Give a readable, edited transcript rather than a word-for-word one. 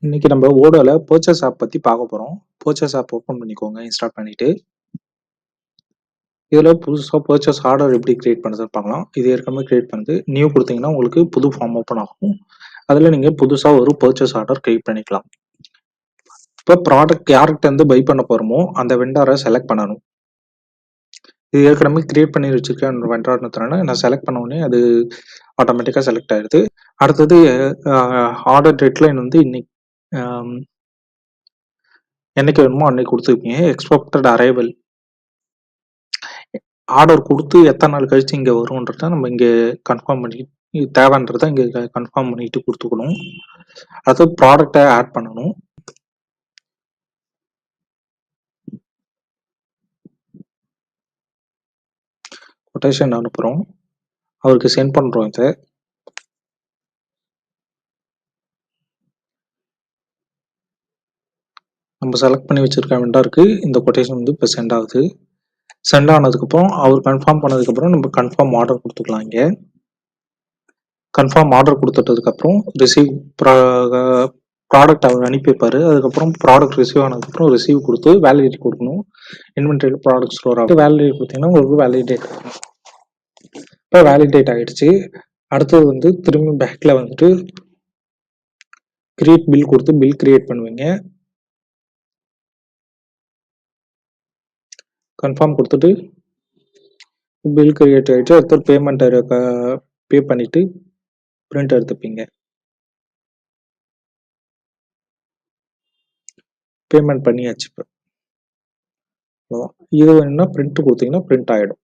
இன்னைக்கு நம்ம ஓடோல purchase app பத்தி பார்க்க போறோம். பர்ச்சேஸ் ஆப் ஓப்பன் பண்ணிக்கோங்க. இன்ஸ்டால் பண்ணிட்டு, இதுல புதுசா பர்ச்சேஸ் ஆர்டர் எப்படி கிரியேட் பண்றதுன்னு பார்க்கலாம். இது ஏற்கனவே கிரியேட் பண்ணது. நியூ குடுத்தீங்கன்னா உங்களுக்கு புது ஃபார்ம் ஓப்பன் ஆகும். அதுல நீங்க புதுசா ஒரு பர்ச்சேஸ் ஆர்டர் கிரியேட் பண்ணிக்கலாம். இப்ப ப்ராடக்ட் யார்கிட்ட இருந்து பை பண்ண போறோமோ அந்த வெண்டார செலக்ட் பண்ணணும். இது ஏற்கனவே கிரியேட் பண்ணி வச்சிருக்கேன் வெண்டார்ன்றதுனால நான் செலக்ட் பண்ண உடனே அது ஆட்டோமேட்டிக்கா செலக்ட் ஆயிடுது. அடுத்தது ஆர்டர் டெட்லைன் வந்து இன்னைக்கு என்னைக்கு வேணுமோ அன்னைக்கு கொடுத்துருக்கீங்க. எக்ஸ்பெக்டட் அரைவல் ஆர்டர் குடுத்து எத்தன நாள் கழிச்சு இங்க வரும்ன்றத நம்ம இங்க கன்ஃபார்ம் பண்ணி தேவைன்றத இங்க கன்ஃபார்ம் பண்ணிட்டு குடுத்துக்கணும். அடுத்து ப்ராடக்ட்ட ஆட் பண்ணணும். கொட்டேஷன் அனுப்புறோம். அவருக்கு சென்ட் பண்றோம் இத. நம்ம செலக்ட் பண்ணி வச்சிருக்க வெண்டாருக்கு இந்த கொட்டேஷன் வந்து இப்ப சென்ட் ஆகுது. சென்ட் ஆனதுக்கப்புறம் அவர் கன்ஃபார்ம் பண்ணதுக்கப்புறம் நம்ம கன்ஃபார்ம் ஆர்டர் குடுத்துக்கலாம் இங்க. கன்ஃபார்ம் ஆர்டர் குடுத்துட்டதுக்கப்புறம் ரிசீவ் ப்ராடக்ட் அவர் அனுப்பியிருப்பாரு. அதுக்கப்புறம் ப்ராடக்ட் ரிசீவ் ஆனதுக்கப்புறம் ரிசீவ் குடுத்து வேலிடிட்டி குடுக்கணும். இன்வென்டரியில ப்ராடக்ட் ஸ்டோர் ஆகும். வேலிடிட்டி குடுத்தீங்கன்னா உங்களுக்கு வேலிடேட் ஆகும். இப்போ வேலிடேட் ஆயிடுச்சு. அடுத்தது வந்து திரும்பி பேக்ல வந்துட்டு கிரியேட் பில் கொடுத்து பில் கிரியேட் பண்ணுவீங்க. கன்ஃபார்ம் கொடுத்துட்டு பில் கிரியேட் ஆயிடுச்சு. அடுத்து பேமெண்ட் பே பண்ணிட்டு பிரிண்ட் எடுத்துப்பீங்க. பேமெண்ட் பண்ணியாச்சு. இப்போ இது வேணும்னா பிரிண்ட் கொடுத்தீங்கன்னா பிரிண்ட் ஆயிடும்.